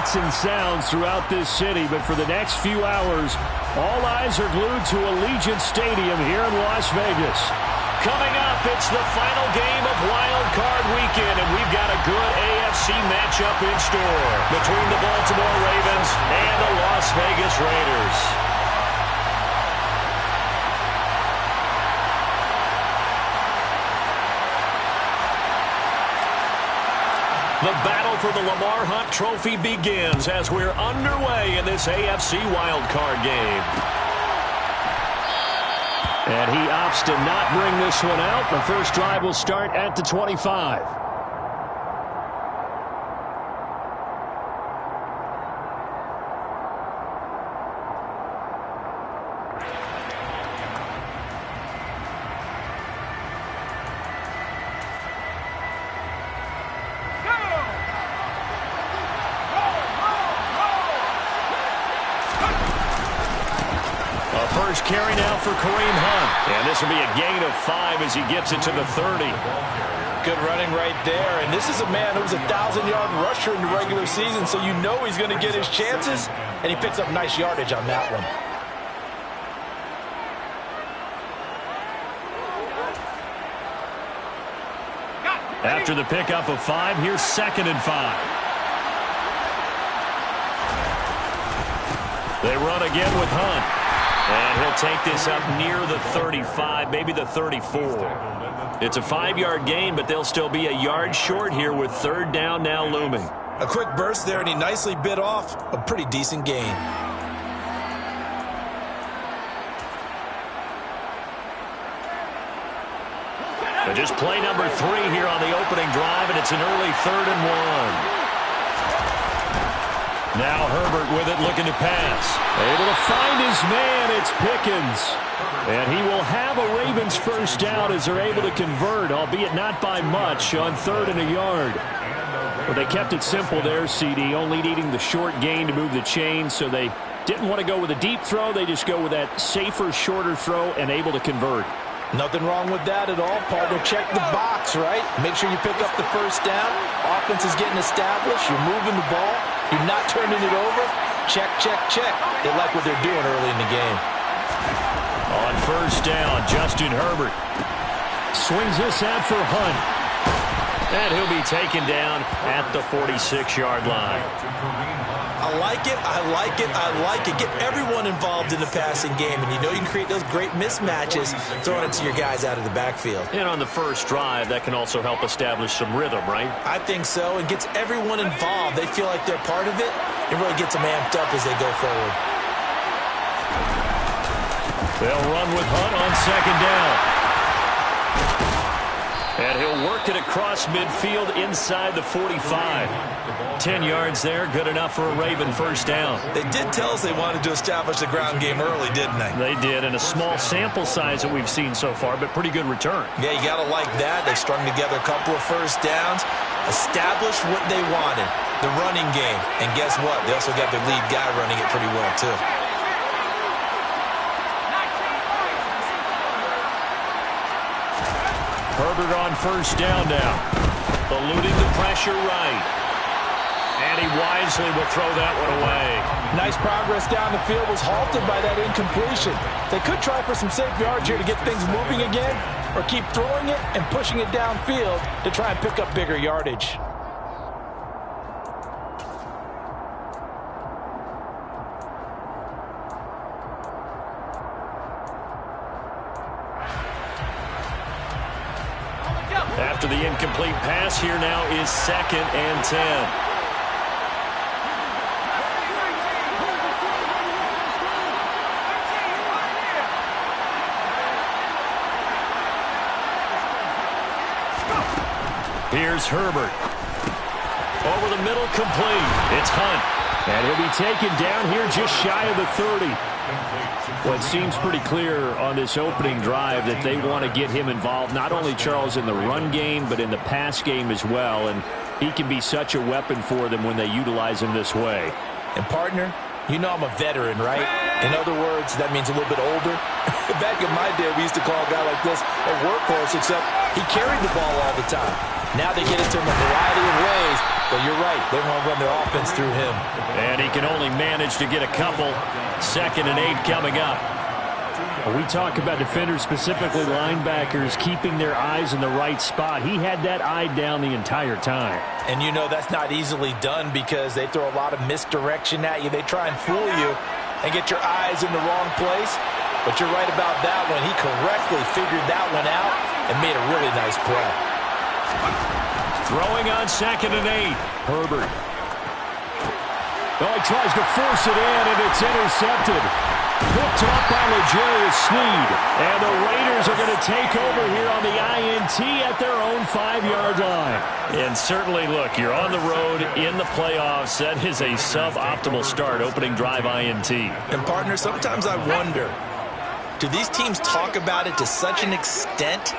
sights and sounds throughout this city, but for the next few hours, all eyes are glued to Allegiant Stadium here in Las Vegas. Coming up, it's the final game of Wild Card Weekend, and we've got a good AFC matchup in store between the Baltimore Ravens and the Las Vegas Raiders. The battle for the Lamar Hunt Trophy begins as we're underway in this AFC wildcard game. And he opts to not bring this one out. The first drive will start at the 25. First carry now for Kareem Hunt. And this will be a gain of 5 as he gets it to the 30. Good running right there. And this is a man who was a 1,000-yard rusher in the regular season, so you know he's going to get his chances. And he picks up nice yardage on that one. After the pickup of 5, here's 2nd and 5. They run again with Hunt. And he'll take this up near the 35, maybe the 34. It's a 5-yard gain, but they'll still be a yard short here with 3rd down now looming. A quick burst there, and he nicely bit off a pretty decent gain. But just play number 3 here on the opening drive, and it's an early 3rd and 1. Now Herbert with it, looking to pass. Able to find his man. It's Pickens. And he will have a Ravens first down as they're able to convert, albeit not by much, on 3rd and a yard. But they kept it simple there, CD, only needing the short gain to move the chain, so they didn't want to go with a deep throw. They just go with that safer, shorter throw and able to convert. Nothing wrong with that at all, partner. Check the box, right? Make sure you pick up the first down. Offense is getting established. You're moving the ball. You're not turning it over. Check, check, check. They like what they're doing early in the game. On first down, Justin Herbert swings this out for Hunt. And he'll be taken down at the 46-yard line. I like it, I like it, I like it. Get everyone involved in the passing game, and you know you can create those great mismatches throwing it to your guys out of the backfield. And on the first drive, that can also help establish some rhythm, right? I think so. It gets everyone involved. They feel like they're part of it. It really gets them amped up as they go forward. They'll run with Hunt on 2nd down. And he'll work it across midfield inside the 45. 10 yards there, good enough for a Raven first down. They did tell us they wanted to establish the ground game early, didn't they? They did, and a small sample size that we've seen so far, but pretty good return. Yeah, you got to like that. They strung together a couple of first downs, established what they wanted, the running game. And guess what? They also got their lead guy running it pretty well, too. Herbert on first down now. Eluding the pressure right. And he wisely will throw that one away. Nice progress down the field, was halted by that incompletion. They could try for some safe yards here to get things moving again, or keep throwing it and pushing it downfield to try and pick up bigger yardage. After the incomplete pass, here now is 2nd and 10. Here's Herbert. Over the middle, complete. It's Hunt. And he'll be taken down here just shy of the 30. Well, it seems pretty clear on this opening drive that they want to get him involved, not only, Charles, in the run game, but in the pass game as well. And he can be such a weapon for them when they utilize him this way. And, partner, You know I'm a veteran, right? In other words, that means a little bit older. Back in my day, we used to call a guy like this a workhorse, except he carried the ball all the time. Now they get it to him a variety of ways, but you're right. They want to run their offense through him. And he can only manage to get a couple. 2nd and 8 coming up. When we talk about defenders, specifically linebackers, keeping their eyes in the right spot, he had that eye down the entire time. And you know that's not easily done because they throw a lot of misdirection at you. They try and fool you and get your eyes in the wrong place. But you're right about that one. He correctly figured that one out and made a really nice play. Throwing on 2nd and 8. Herbert. Oh, he tries to force it in, and it's intercepted. Picked up by L'Jarius Sneed. And the Raiders are going to take over here on the INT at their own 5-yard line. And certainly, look, you're on the road in the playoffs. That is a suboptimal start, opening drive INT. And, partner, sometimes I wonder, do these teams talk about it to such an extent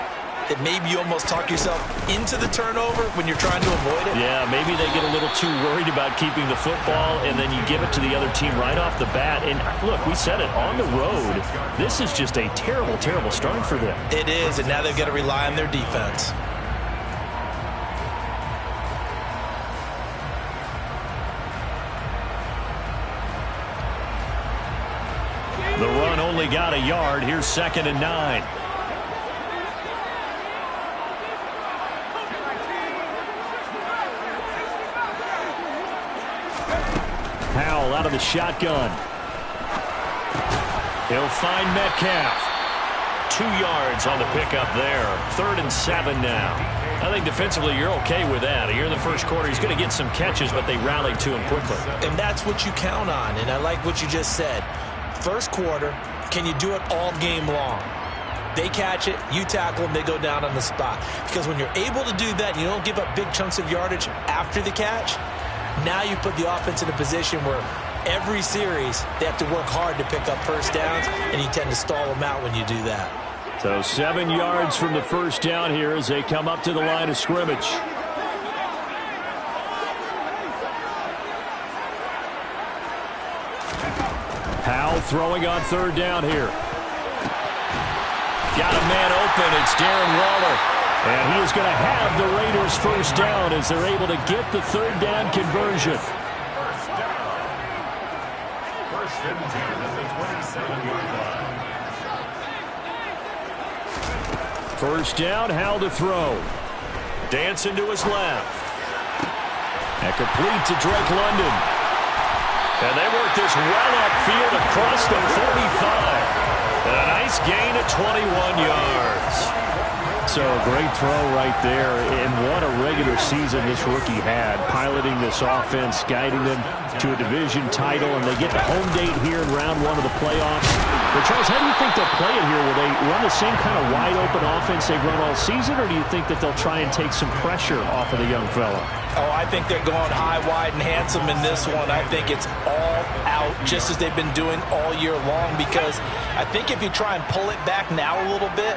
that maybe you almost talk yourself into the turnover when you're trying to avoid it? Yeah, maybe they get a little too worried about keeping the football, and then you give it to the other team right off the bat. And look, we said it, on the road, this is just a terrible, terrible start for them. It is, and now they've got to rely on their defense. The run only got a yard. Here's 2nd and 9. Powell out of the shotgun. He'll find Metcalf. 2 yards on the pickup there. 3rd and 7 now. I think defensively you're okay with that. Here in the first quarter, he's going to get some catches, but they rallied to him quickly. And that's what you count on, and I like what you just said. First quarter, can you do it all game long? They catch it, you tackle them, they go down on the spot. Because when you're able to do that, you don't give up big chunks of yardage after the catch. Now you put the offense in a position where every series they have to work hard to pick up first downs, and you tend to stall them out when you do that. So 7 yards from the first down here as they come up to the line of scrimmage. Powell throwing on 3rd down here. Got a man open. It's Darren Waller. And he is going to have the Raiders first down as they're able to get the 3rd down conversion. First and 10 at the 27-yard line. First down, Howell to throw. Dancing to his left. And complete to Drake London. And they work this well upfield across the 45. And a nice gain of 21 yards. So a great throw right there, and what a regular season this rookie had, piloting this offense, guiding them to a division title, and they get the home date here in round 1 of the playoffs. But Charles, how do you think they'll play it here? Will they run the same kind of wide-open offense they've run all season, or do you think that they'll try and take some pressure off of the young fella? Oh, I think they're going high, wide, and handsome in this one. I think it's all out, just as they've been doing all year long, because I think if you try and pull it back now a little bit,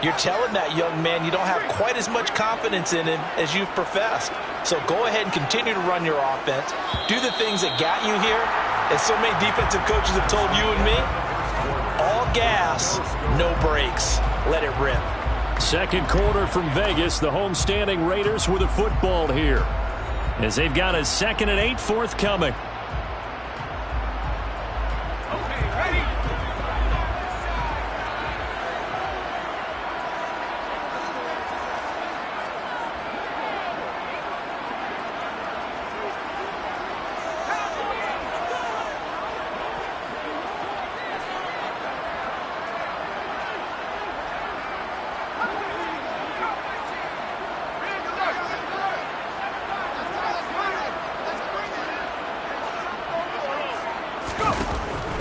you're telling that young man you don't have quite as much confidence in him as you've professed. So go ahead and continue to run your offense. Do the things that got you here. As so many defensive coaches have told you and me, all gas, no brakes. Let it rip. Second quarter from Vegas. The homestanding Raiders with a football here, as they've got a 2nd and 8 forthcoming.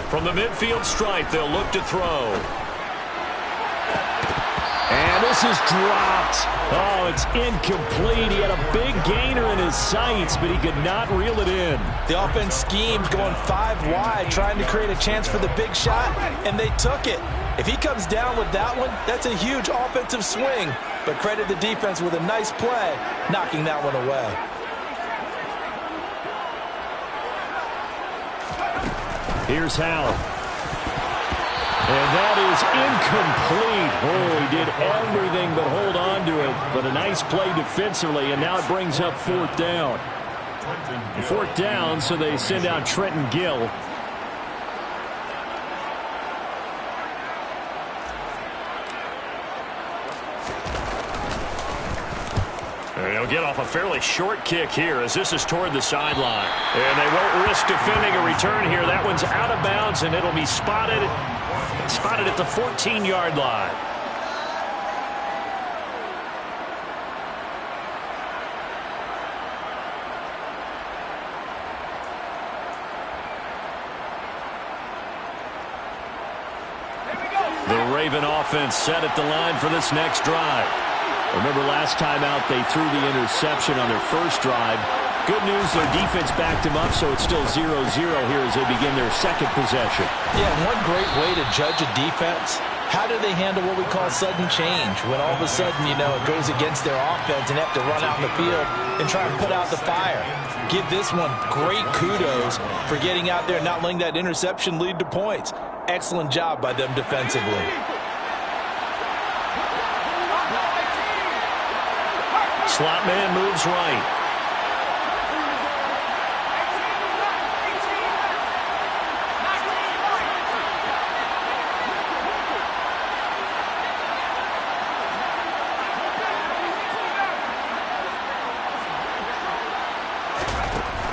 From the midfield stripe, they'll look to throw. And this is dropped. Oh, it's incomplete. He had a big gainer in his sights, but he could not reel it in. The offense schemed going 5 wide, trying to create a chance for the big shot, and they took it. If he comes down with that one, that's a huge offensive swing. But credit the defense with a nice play, knocking that one away. Here's Howell. And that is incomplete. Oh, he did everything but hold on to it. But a nice play defensively, and now it brings up 4th down. 4th down, so they send out Trenton Gill. They'll get off a fairly short kick here as this is toward the sideline. And they won't risk defending a return here. That one's out of bounds, and it'll be spotted at the 14-yard line. The Raven offense set at the line for this next drive. Remember last time out they threw the interception on their first drive. Good news, their defense backed them up, so it's still 0-0 here as they begin their second possession. Yeah, one great way to judge a defense. How do they handle what we call sudden change? When all of a sudden, you know, it goes against their offense and they have to run out in the field and try and put out the fire. Give this one great kudos for getting out there and not letting that interception lead to points. Excellent job by them defensively. Slot man moves right.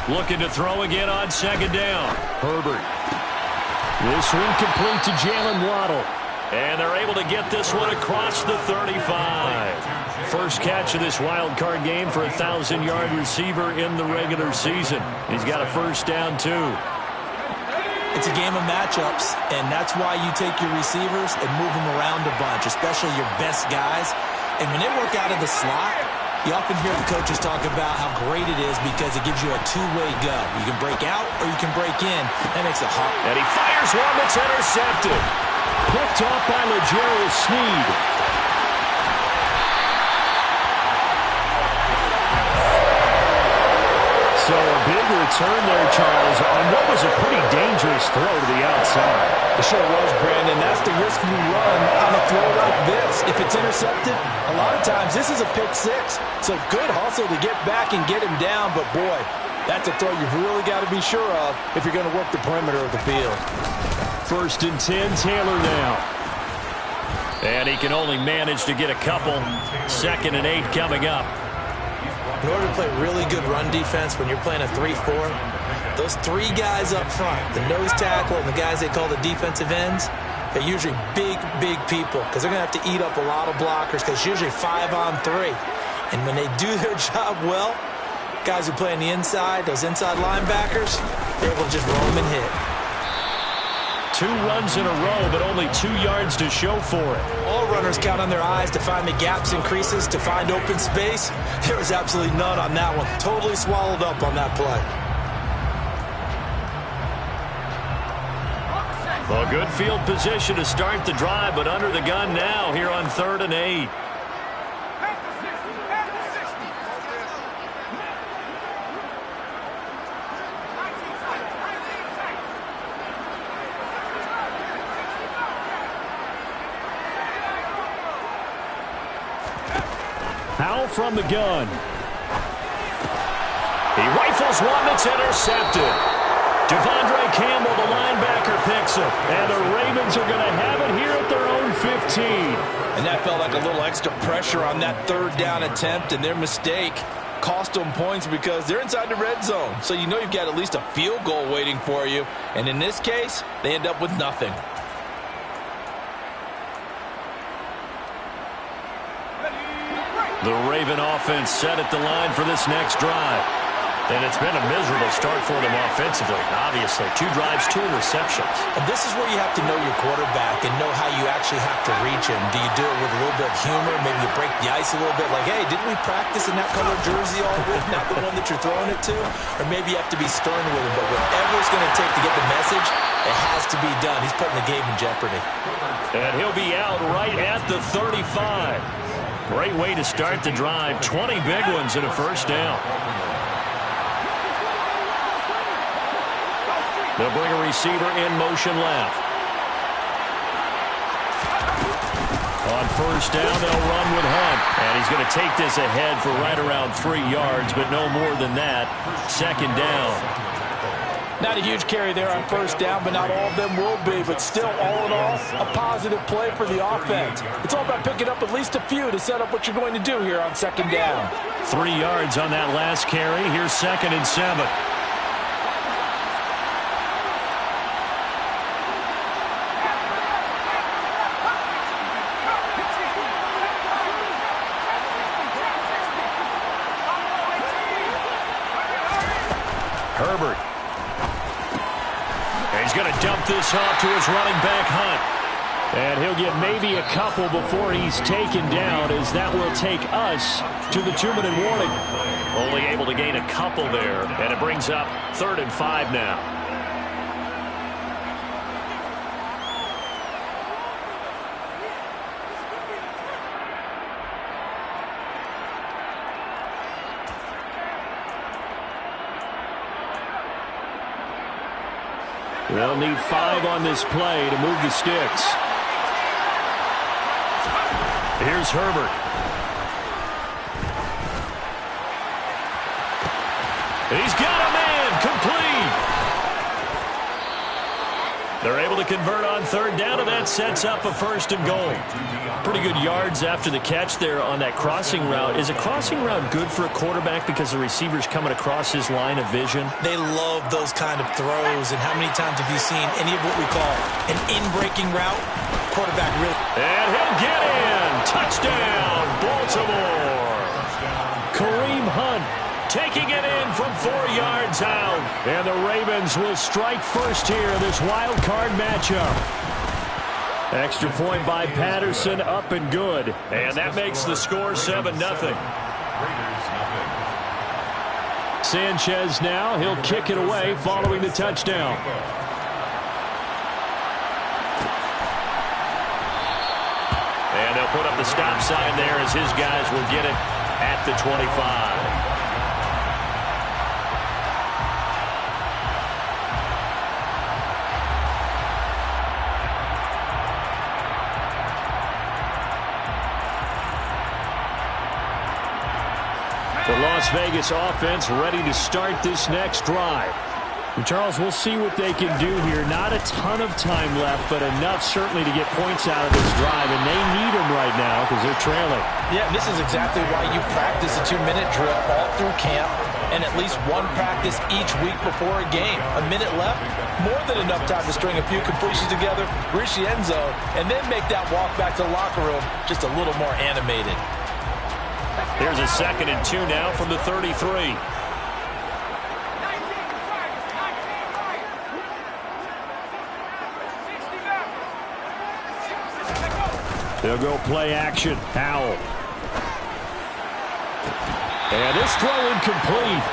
Looking to throw again on 2nd down. Herbert. This one complete to Jalen Waddle. And they're able to get this one across the 35. First catch of this wild card game for a 1,000-yard receiver in the regular season. He's got a first down, too. It's a game of matchups, and that's why you take your receivers and move them around a bunch, especially your best guys. And when they work out of the slot, you often hear the coaches talk about how great it is because it gives you a two-way go. You can break out or you can break in. That makes it hard. And he fires one that's intercepted. Picked off by L'Jarius Sneed. So a big return there, Charles, on what was a pretty dangerous throw to the outside. It sure was, Brandon. That's the risk you run on a throw like this. If it's intercepted, a lot of times this is a pick six. So good hustle to get back and get him down. But, boy, that's a throw you've really got to be sure of if you're going to work the perimeter of the field. 1st and 10, Taylor now. And he can only manage to get a couple. 2nd and 8 coming up. In order to play really good run defense when you're playing a 3-4, those 3 guys up front, the nose tackle and the guys they call the defensive ends, they're usually big people because they're going to have to eat up a lot of blockers because it's usually 5-on-3. And when they do their job well, guys who play on the inside, those inside linebackers, they're able to just roam and hit. 2 runs in a row, but only 2 yards to show for it. All runners count on their eyes to find the gaps and creases, to find open space. There was absolutely none on that one. Totally swallowed up on that play. Well, good field position to start the drive, but under the gun now here on 3rd and 8. Howell from the gun. He rifles one that's intercepted. Devondre Campbell, the linebacker, picks it. And the Ravens are going to have it here at their own 15. And that felt like a little extra pressure on that 3rd down attempt, and their mistake cost them points because they're inside the red zone. So you know you've got at least a field goal waiting for you. And in this case, they end up with nothing. The Raven offense set at the line for this next drive. And it's been a miserable start for them offensively, obviously. 2 drives, 2 interceptions. And this is where you have to know your quarterback and know how you actually have to reach him. Do you do it with a little bit of humor? Maybe you break the ice a little bit like, hey, didn't we practice in that color jersey all week, not the one that you're throwing it to? Or maybe you have to be stern with him. But whatever it's going to take to get the message, it has to be done. He's putting the game in jeopardy. And he'll be out right at the 35. Great way to start the drive. 20 big ones and a first down. They'll bring a receiver in motion left. On first down, they'll run with Hunt. And he's going to take this ahead for right around 3 yards, but no more than that. Second down. Not a huge carry there on first down, but not all of them will be. But still, all in all, a positive play for the offense. It's all about picking up at least a few to set up what you're going to do here on second down. 3 yards on that last carry. Here's 2nd and 7. Herbert. And he's going to dump this off to his running back, Hunt. And he'll get maybe a couple before he's taken down, as that will take us to the 2-minute warning. Only able to gain a couple there, and it brings up 3rd and 5 now. They'll need 5 on this play to move the sticks. Here's Herbert. He's got a man, complete. They're able to convert on 3rd down, and that sets up a 1st and goal. Pretty good yards after the catch there on that crossing route. Is a crossing route good for a quarterback because the receiver's coming across his line of vision? They love those kind of throws. And how many times have you seen any of what we call an in-breaking route? Quarterback really. And he'll get in. Touchdown, Baltimore. Kareem Hunt taking it in from 4 yards out. And the Ravens will strike first here, this wild card matchup. Extra point by Patterson, up and good. And that makes the score 7-0. Sanchez now, he'll kick it away following the touchdown. And they'll put up the stop sign there as his guys will get it at the 25. The Las Vegas offense ready to start this next drive. And Charles, we'll see what they can do here. Not a ton of time left, but enough certainly to get points out of this drive, and they need them right now because they're trailing. Yeah, this is exactly why you practice a 2-minute drill all through camp and at least one practice each week before a game. A minute left, more than enough time to string a few completions together, reach the end zone, and then make that walk back to the locker room just a little more animated. Here's a 2nd and 2 now from the 33. They'll go play action. Howell. And this throw incomplete.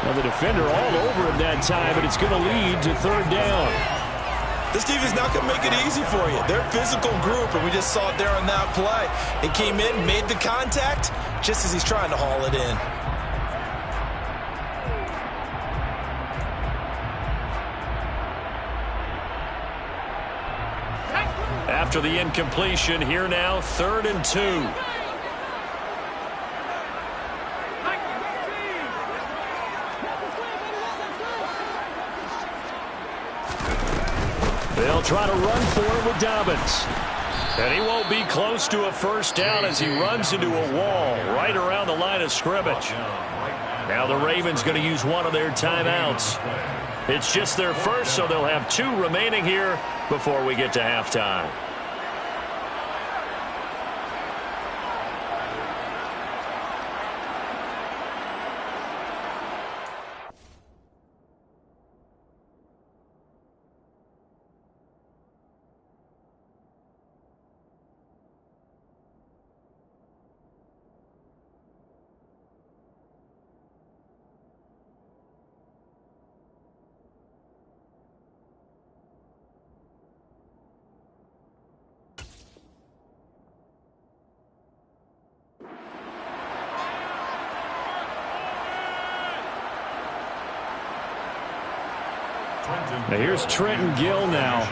Well, the defender all over him that time, and it's going to lead to 3rd down. This defense not going to make it easy for you. They're a physical group, and we just saw it there on that play. It came in, made the contact, just as he's trying to haul it in. After the incompletion, here now, 3rd and 2. They'll try to run for it with Dobbins. And he won't be close to a 1st down as he runs into a wall right around the line of scrimmage. Now the Ravens going to use one of their timeouts. It's just their first, so they'll have 2 remaining here before we get to halftime. Now here's Trenton Gill now.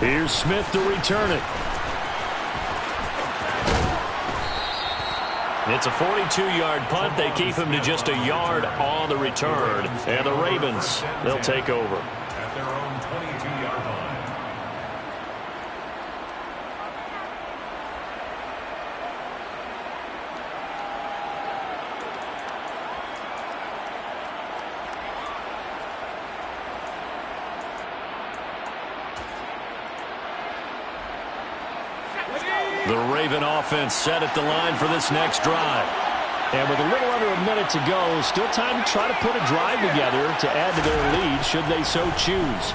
Here's Smith to return it. It's a 42-yard punt. They keep him to just a yard on the return. And the Ravens, they'll take over. At their own 22-yard line. The Raven offense set at the line for this next drive. And with a little under a minute to go, still time to try to put a drive together to add to their lead should they so choose.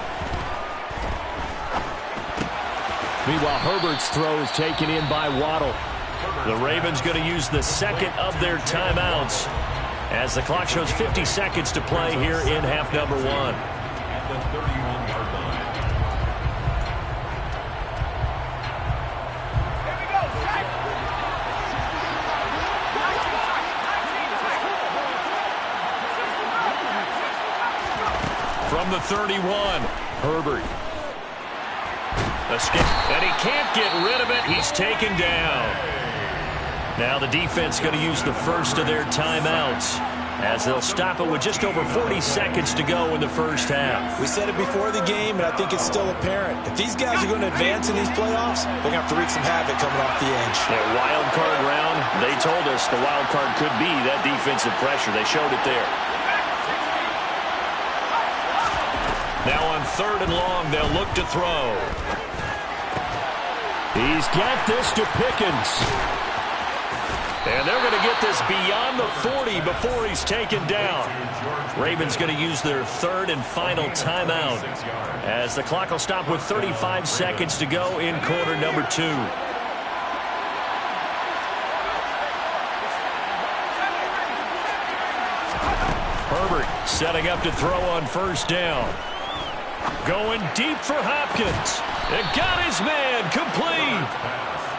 Meanwhile, Herbert's throw is taken in by Waddle. The Ravens going to use the second of their timeouts as the clock shows 50 seconds to play here in half number one. At the 31-yard line. From the 31, Herbert. Escape, and he can't get rid of it. He's taken down. Now the defense going to use the first of their timeouts as they'll stop it with just over 40 seconds to go in the first half. We said it before the game, and I think it's still apparent. If these guys are going to advance in these playoffs, they're going to have to wreak some havoc coming off the edge. That wild card round, they told us the wild card could be that defensive pressure. They showed it there. Now on 3rd and long, they'll look to throw. He's got this to Pickens. And they're going to get this beyond the 40 before he's taken down. Ravens going to use their 3rd and final timeout as the clock will stop with 35 seconds to go in quarter number 2. Herbert setting up to throw on 1st down. Going deep for Hopkins. It got his man complete.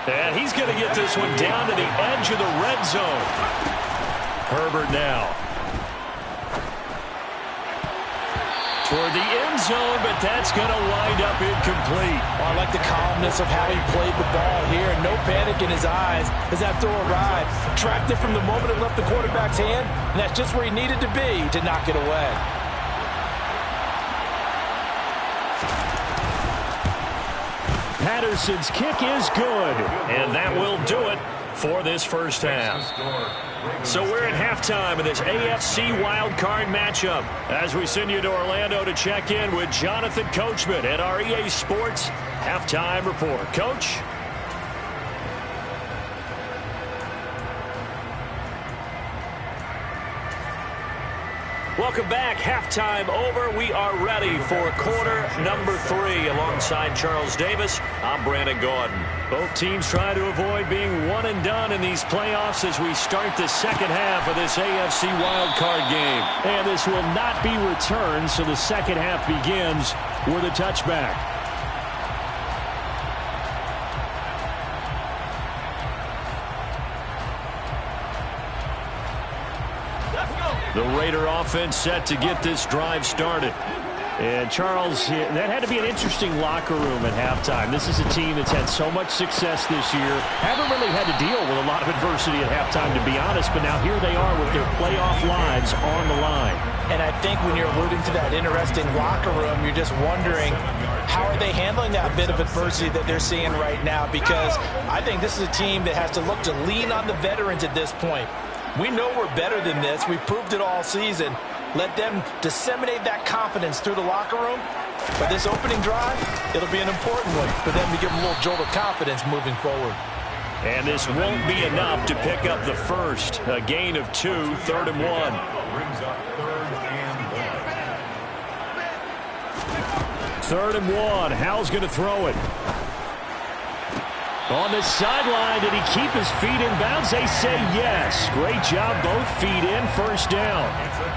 And he's going to get this one down to the edge of the red zone. Herbert now. Toward the end zone, but that's going to wind up incomplete. Oh, I like the calmness of how he played the ball here. No panic in his eyes as that throw arrived. Tracked it from the moment it left the quarterback's hand, and that's just where he needed to be to knock it away. Patterson's kick is good, and that will do it for this first half. So we're at halftime of this AFC wildcard matchup as we send you to Orlando to check in with Jonathan Coachman at our EA Sports Halftime Report. Coach? Welcome back. Halftime over. We are ready for quarter number 3. Alongside Charles Davis, I'm Brandon Gordon. Both teams try to avoid being one and done in these playoffs as we start the second half of this AFC wildcard game. And this will not be returned, so the second half begins with a touchback. The Raider offense set to get this drive started. And Charles, that had to be an interesting locker room at halftime. This is a team that's had so much success this year. Haven't really had to deal with a lot of adversity at halftime, to be honest. But now here they are with their playoff lives on the line. And I think when you're alluding to that interesting locker room, you're just wondering, how are they handling that bit of adversity that they're seeing right now? Because I think this is a team that has to look to lean on the veterans at this point. We know we're better than this. We've proved it all season. Let them disseminate that confidence through the locker room. But this opening drive, it'll be an important one for them to give them a little jolt of confidence moving forward. And this won't be enough to pick up the first. A gain of 2, 3rd and 1. Brings up 3rd and 1. 3rd and 1. Howell's going to throw it. On the sideline, did he keep his feet in bounds? They say yes. Great job, both feet in, first down.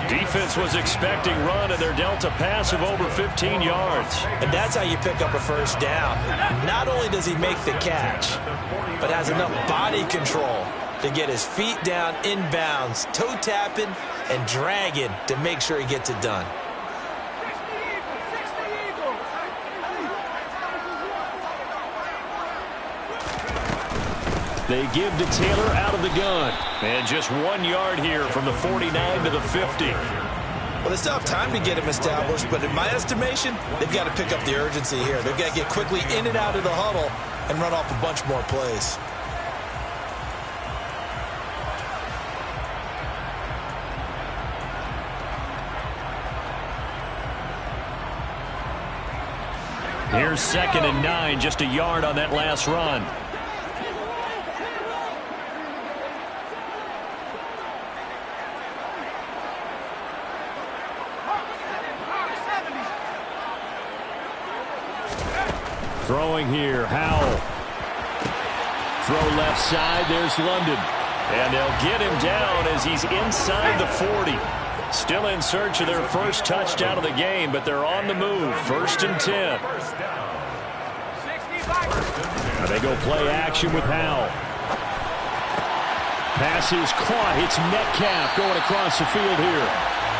Defense was expecting run, and they're dealt a pass of over 15 yards. And that's how you pick up a first down. Not only does he make the catch, but has enough body control to get his feet down in bounds, toe tapping and dragging to make sure he gets it done. They give to Taylor out of the gun. And just 1 yard here from the 49 to the 50. Well, they still have time to get him established, but in my estimation, they've got to pick up the urgency here. They've got to get quickly in and out of the huddle and run off a bunch more plays. Here's 2nd and 9, just a yard on that last run. Throwing here, Howell. Throw left side, there's London. And they'll get him down as he's inside the 40. Still in search of their first touchdown of the game, but they're on the move. 1st and 10. And they go play action with Howell. Pass is caught. It's Metcalf going across the field here.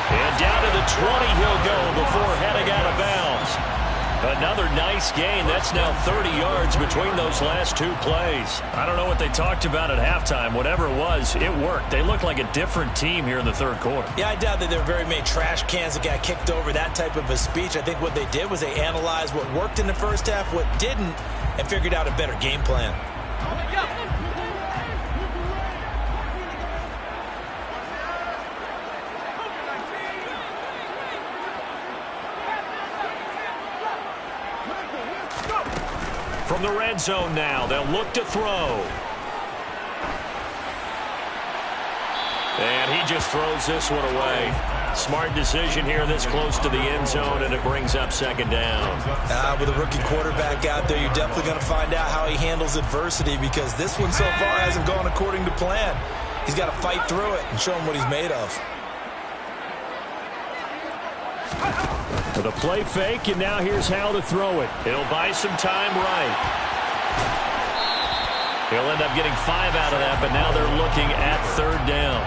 And down to the 20 he'll go before heading out of bounds. Another nice gain. That's now 30 yards between those last two plays. I don't know what they talked about at halftime. Whatever it was, it worked. They look like a different team here in the third quarter. Yeah, I doubt that there were very many trash cans that got kicked over, that type of a speech. I think what they did was they analyzed what worked in the first half, what didn't, and figured out a better game plan. From the red zone now, they'll look to throw. And he just throws this one away. Smart decision here this close to the end zone, and it brings up 2nd down. With a rookie quarterback out there, you're definitely going to find out how he handles adversity, because this one so far hasn't gone according to plan. He's got to fight through it and show him what he's made of. For the play fake, and now here's how to throw it. He'll buy some time right. He'll end up getting 5 out of that, but now they're looking at 3rd down.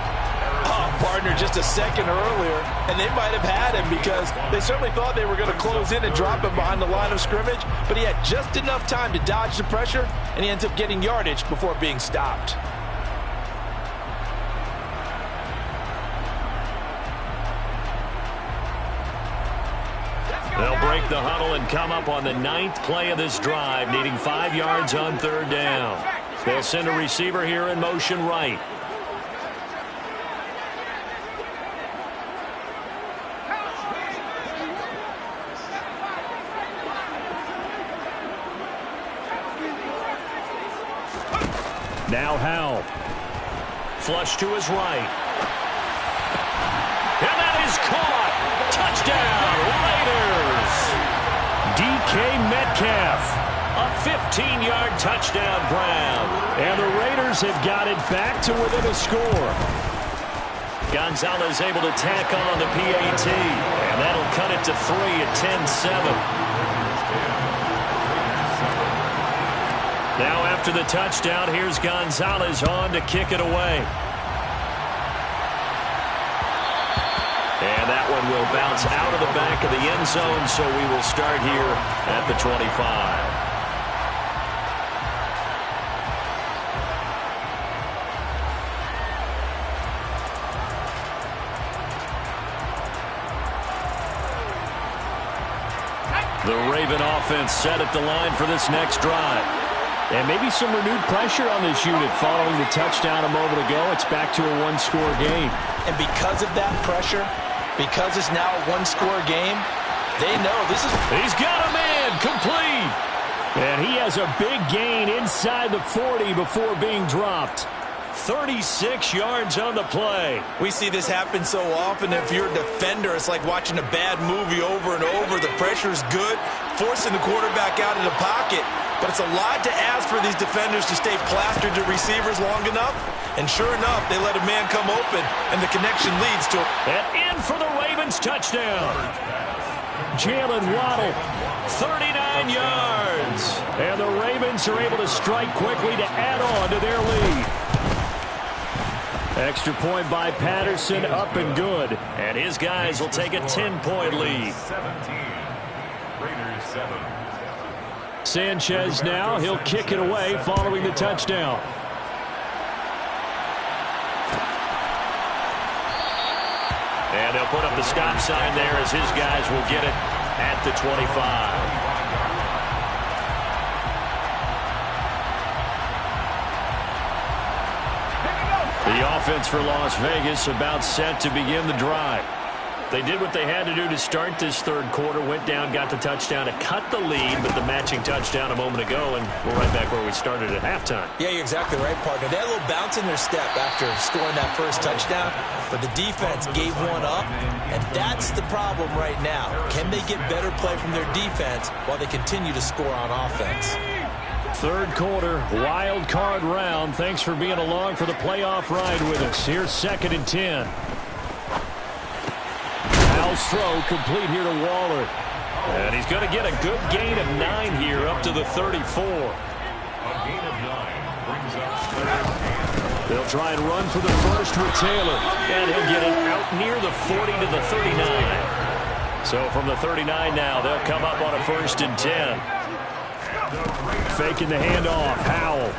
Oh, partner, just a second earlier, and they might have had him because they certainly thought they were going to close in and drop him behind the line of scrimmage, but he had just enough time to dodge the pressure, and he ends up getting yardage before being stopped. They'll break the huddle and come up on the 9th play of this drive, needing 5 yards on 3rd down. They'll send a receiver here in motion right. Now Howell. Flush to his right. And that is caught. Touchdown, Raiders. DK Metcalf. A 15-yard touchdown grab. And the Raiders have got it back to within a score. Gonzalez able to tack on the PAT. And that'll cut it to 3 at 10-7. Now after the touchdown, here's Gonzalez on to kick it away. And that one will bounce out of the back of the end zone, so we will start here at the 25. The Raven offense set at the line for this next drive. And maybe some renewed pressure on this unit following the touchdown a moment ago. It's back to a one-score game. And because of that pressure, because it's now a one-score game, they know this is... He's got a man, complete. And he has a big gain inside the 40 before being dropped. 36 yards on the play. We see this happen so often. If you're a defender, it's like watching a bad movie over and over. The pressure is good, forcing the quarterback out of the pocket. but it's a lot to ask for these defenders to stay plastered to receivers long enough. And sure enough, they let a man come open, and the connection leads to... And in for the Ravens touchdown. Jalen Waddle, 39 yards. And the Ravens are able to strike quickly to add on to their lead. Extra point by Patterson, up and good. And his guys will take a 10-point lead. 17. Raiders 7. Sanchez now, he'll kick it away following the touchdown. And they'll put up the stop sign there as his guys will get it at the 25. The offense for Las Vegas about set to begin the drive. They did what they had to do to start this third quarter, went down, got the touchdown to cut the lead, but the matching touchdown a moment ago, and we're right back where we started at halftime. Yeah, you're exactly right, partner. They had a little bounce in their step after scoring that first touchdown, but the defense gave one up, and that's the problem right now. Can they get better play from their defense while they continue to score on offense? Third quarter, wild card round. Thanks for being along for the playoff ride with us. Here's 2nd and 10. Howell's throw complete here to Waller. And he's going to get a good gain of 9 here up to the 34. A gain of 9 brings up 3rd. They'll try and run for the first with Taylor. And he'll get it out near the 40 to the 39. So from the 39 now, they'll come up on a 1st and 10. Faking the handoff, Howell.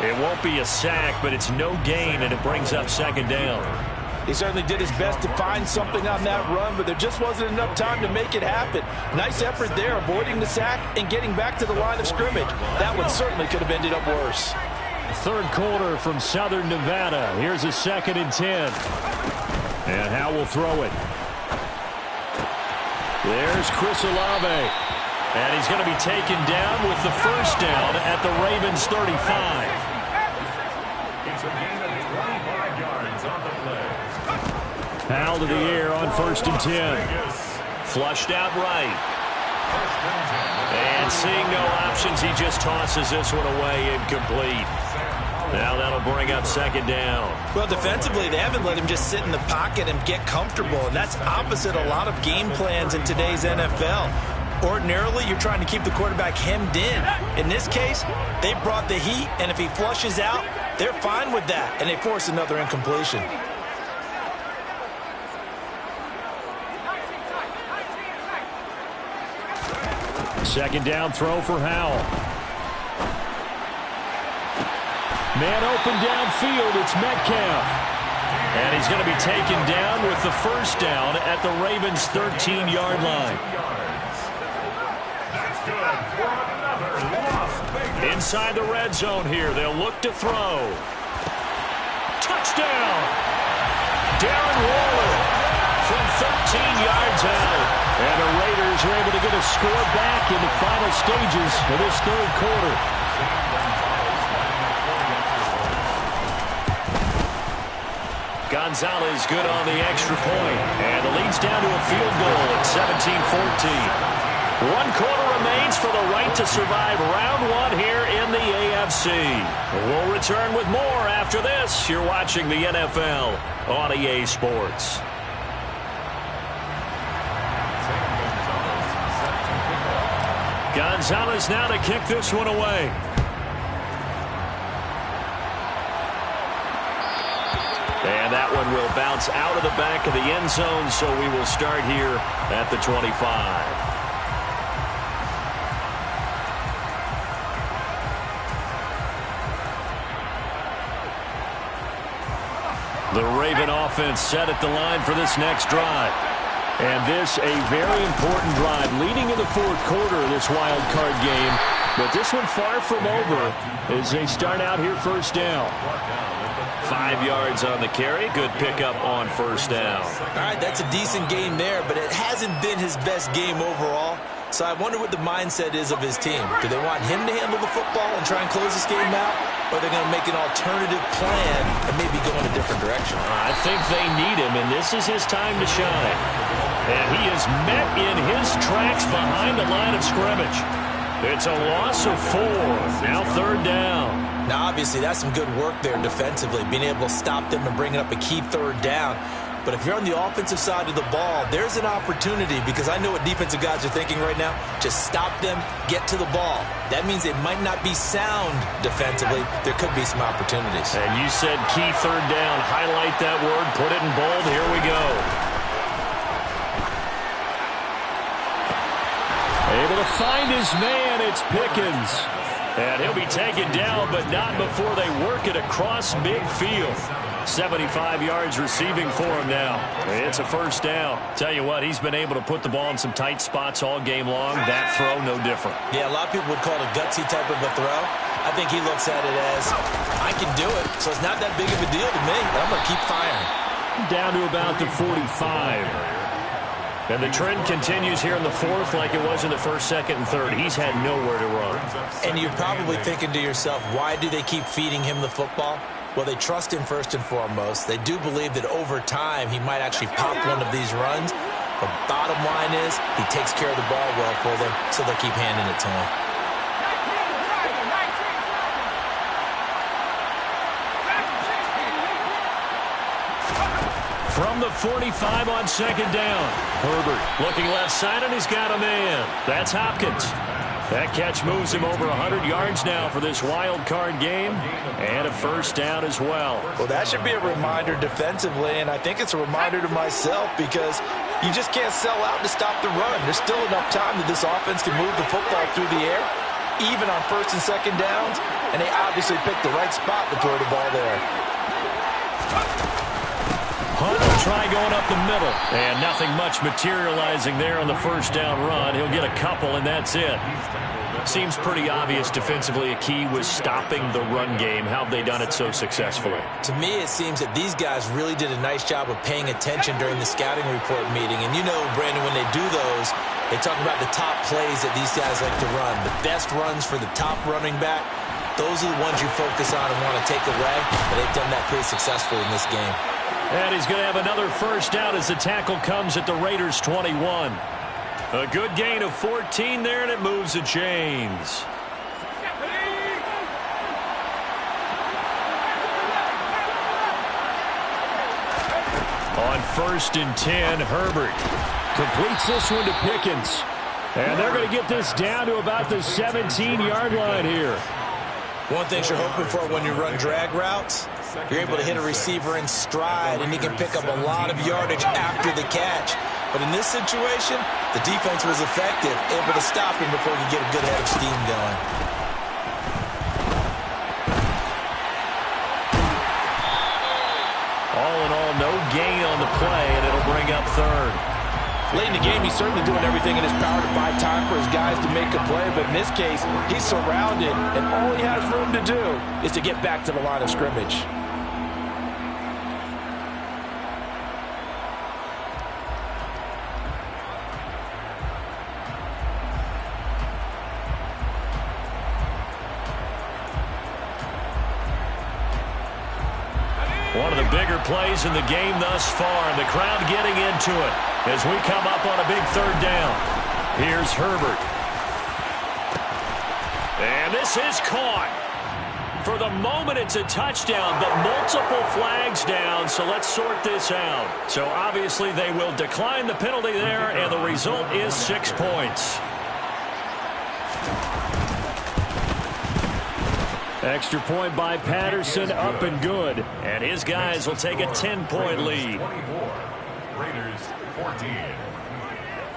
It won't be a sack, but it's no gain, and it brings up 2nd down. He certainly did his best to find something on that run, but there just wasn't enough time to make it happen. Nice effort there, avoiding the sack and getting back to the line of scrimmage. That one certainly could have ended up worse. Third quarter from Southern Nevada. Here's a 2nd and 10. And Howell will throw it. There's Chris Olave. And he's going to be taken down with the first down at the Ravens 35. It's a gain of 25 yards on the play. Howell to the air on 1st and 10. Flushed out right. And seeing no options, he just tosses this one away incomplete. Now that'll bring up 2nd down. Well, defensively, they haven't let him just sit in the pocket and get comfortable, and that's opposite a lot of game plans in today's NFL. Ordinarily, you're trying to keep the quarterback hemmed in. In this case, they brought the heat, and if he flushes out, they're fine with that, and they force another incompletion. Second down throw for Howell. Man open downfield, it's Metcalf. And he's going to be taken down with the first down at the Ravens' 13-yard line. That's good for another Las Vegas. Inside the red zone here, they'll look to throw. Touchdown! Darren Waller from 13 yards out. And the Raiders are able to get a score back in the final stages of this third quarter. Gonzalez good on the extra point. And the lead's down to a field goal at 17-14. 1 quarter remains for the right to survive round 1 here in the AFC. We'll return with more after this. You're watching the NFL on EA Sports. Gonzalez now to kick this one away. And that one will bounce out of the back of the end zone, so we will start here at the 25. The Raven offense set at the line for this next drive. And this a very important drive leading in the fourth quarter of this wild card game. But this one far from over as they start out here first down. 5 yards on the carry. Good pickup on first down. All right, that's a decent game there, but it hasn't been his best game overall. So I wonder what the mindset is of his team. Do they want him to handle the football and try and close this game out? Or are they going to make an alternative plan and maybe go in a different direction? I think they need him, and this is his time to shine. And he is met in his tracks behind the line of scrimmage. It's a loss of 4. Now 3rd down. Now, obviously, that's some good work there defensively, being able to stop them and bringing up a key 3rd down. But if you're on the offensive side of the ball, there's an opportunity, because I know what defensive guys are thinking right now. Just stop them, get to the ball. That means it might not be sound defensively. There could be some opportunities. And you said key 3rd down. Highlight that word. Put it in bold. Here we go. Able to find his man. It's Pickens. And he'll be taken down, but not before they work it across midfield. 75 yards receiving for him now. It's a 1st down. Tell you what, he's been able to put the ball in some tight spots all game long. That throw, no different. Yeah, a lot of people would call it a gutsy type of a throw. I think he looks at it as, I can do it, so it's not that big of a deal to me. I'm going to keep firing. Down to about the 45. And the trend continues here in the 4th like it was in the 1st, 2nd, and 3rd. He's had nowhere to run. And you're probably thinking to yourself, why do they keep feeding him the football? Well, they trust him first and foremost. They do believe that over time he might actually pop one of these runs. But bottom line is he takes care of the ball well for them, so they'll keep handing it to him. From the 45 on 2nd down. Herbert looking left side, and he's got a man. That's Hopkins. That catch moves him over 100 yards now for this wild card game, and a 1st down as well. Well, that should be a reminder defensively, and I think it's a reminder to myself, because you just can't sell out to stop the run. There's still enough time that this offense can move the football through the air, even on 1st and 2nd downs, and they obviously picked the right spot to throw the ball there. Hunt will try going up the middle, and nothing much materializing there on the 1st down run. He'll get a couple, and that's it. Seems pretty obvious defensively a key was stopping the run game. How have they done it so successfully? To me, it seems that these guys really did a nice job of paying attention during the scouting report meeting. And you know, Brandon, when they do those, they talk about the top plays that these guys like to run. The best runs for the top running back, those are the ones you focus on and want to take away. And they've done that pretty successfully in this game. And he's going to have another 1st down as the tackle comes at the Raiders' 21. A good gain of 14 there, and it moves the chains. On 1st and 10, Herbert completes this one to Pickens. And they're going to get this down to about the 17-yard line here. One thing you're hoping for when you run drag routes, you're able to hit a receiver in stride, and he can pick up a lot of yardage after the catch. But in this situation, the defense was effective, able to stop him before he could get a good head of steam going. All in all, no gain on the play, and it'll bring up 3rd. Late in the game, he's certainly doing everything in his power to buy time for his guys to make a play. But in this case, he's surrounded, and all he has room to do is to get back to the line of scrimmage. One of the bigger plays in the game thus far, and the crowd getting into it as we come up on a big 3rd down. Here's Herbert. And this is caught. For the moment, it's a touchdown, but multiple flags down, so let's sort this out. So obviously they will decline the penalty there, and the result is 6 points. Extra point by Patterson, up and good. And his guys will take a 10-point lead. 24. Raiders 14.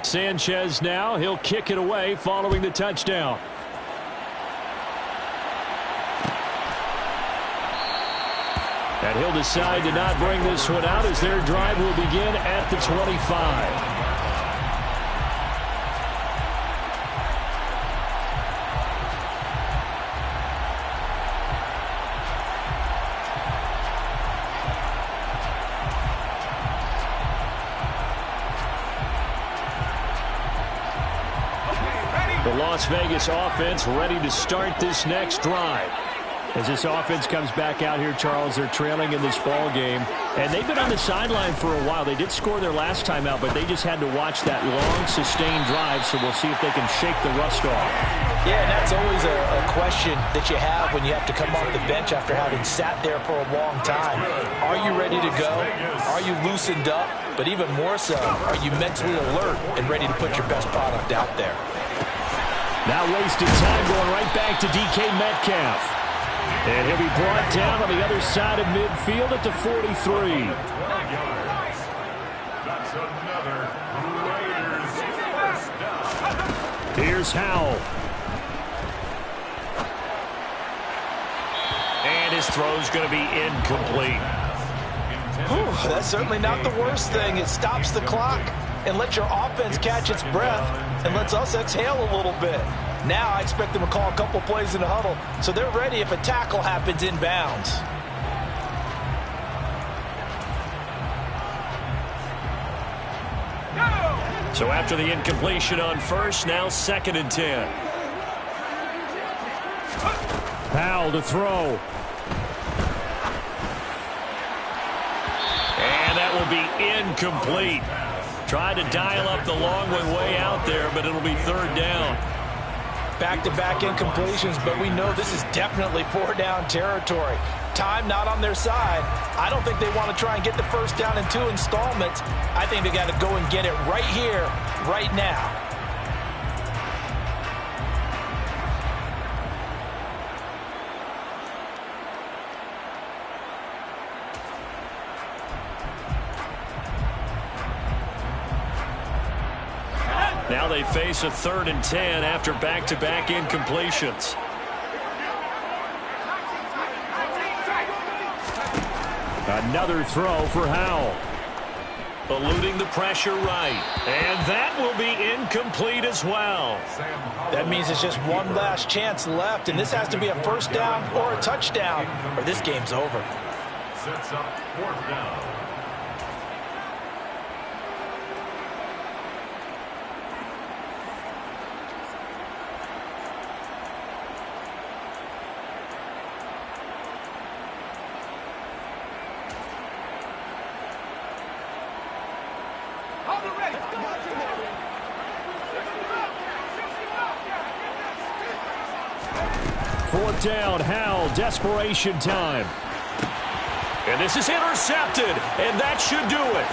Sanchez now, he'll kick it away following the touchdown. And he'll decide to not bring this one out as their drive will begin at the 25. The Las Vegas offense ready to start this next drive. As this offense comes back out here, Charles, they're trailing in this ball game. And they've been on the sideline for a while. They did score their last time out, but they just had to watch that long, sustained drive, so we'll see if they can shake the rust off. Yeah, and that's always a question that you have when you have to come off the bench after having sat there for a long time. Are you ready to go? Are you loosened up? But even more so, are you mentally alert and ready to put your best product out there? Now wasted time going right back to DK Metcalf. And he'll be brought down on the other side of midfield at the 43. That's another Raiders first down. Here's Howell. And his throw's going to be incomplete. Whew, that's certainly not the worst thing. It stops the clock and lets your offense catch its breath and lets us exhale a little bit. Now I expect them to call a couple plays in the huddle so they're ready if a tackle happens inbounds. So after the incompletion on first, now 2nd and 10. Powell to throw. And that will be incomplete. Tried to dial up the long way out there, but it'll be 3rd down. Back-to-back incompletions, but we know this is definitely 4-down territory. Time not on their side. I don't think they want to try and get the first down in 2 installments. I think they got to go and get it right here, right now. Now they face a 3rd and 10 after back-to-back incompletions. Another throw for Howell. Eluding the pressure right. And that will be incomplete as well. That means it's just one last chance left, and this has to be a first down or a touchdown, or this game's over. Sets up 4th down. Fourth down, Howell, desperation time. And this is intercepted, and that should do it.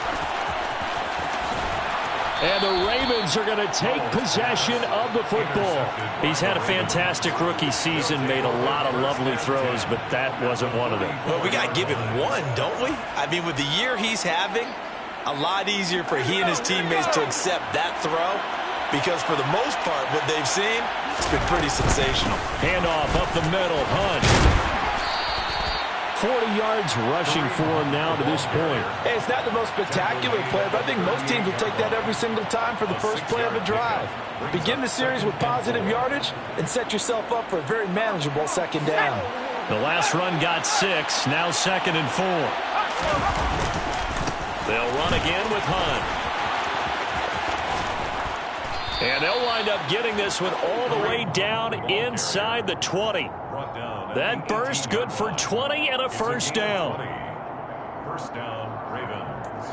And the Ravens are going to take possession of the football. He's had a fantastic rookie season, made a lot of lovely throws, but that wasn't one of them. Well, we got to give him one, don't we? I mean, with the year he's having, a lot easier for he and his teammates to accept that throw, because for the most part, what they've seen, it's been pretty sensational. Handoff up the middle, Hunt. 40 yards rushing for him now to this point. Hey, it's not the most spectacular play, but I think most teams will take that every single time for the first play of a drive. Begin the series with positive yardage and set yourself up for a very manageable 2nd down. The last run got 6, now 2nd and 4. They'll run again with Hunt. And they'll wind up getting this one all the way down inside the 20. That burst good for 20 and a first down. First down, Ravens.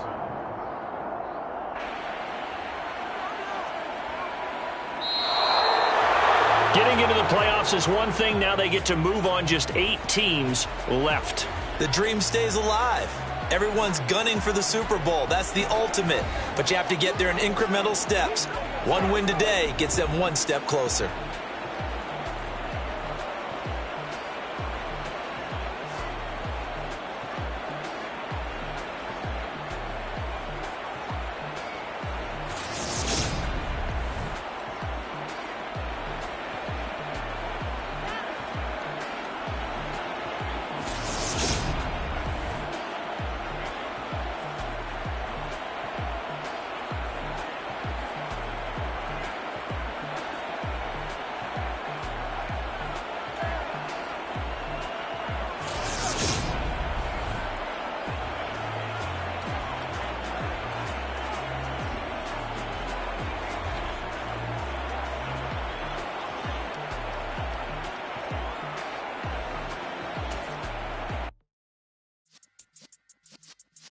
Getting into the playoffs is one thing. Now they get to move on. Just 8 teams left. The dream stays alive. Everyone's gunning for the Super Bowl. That's the ultimate. But you have to get there in incremental steps. One win today gets them one step closer.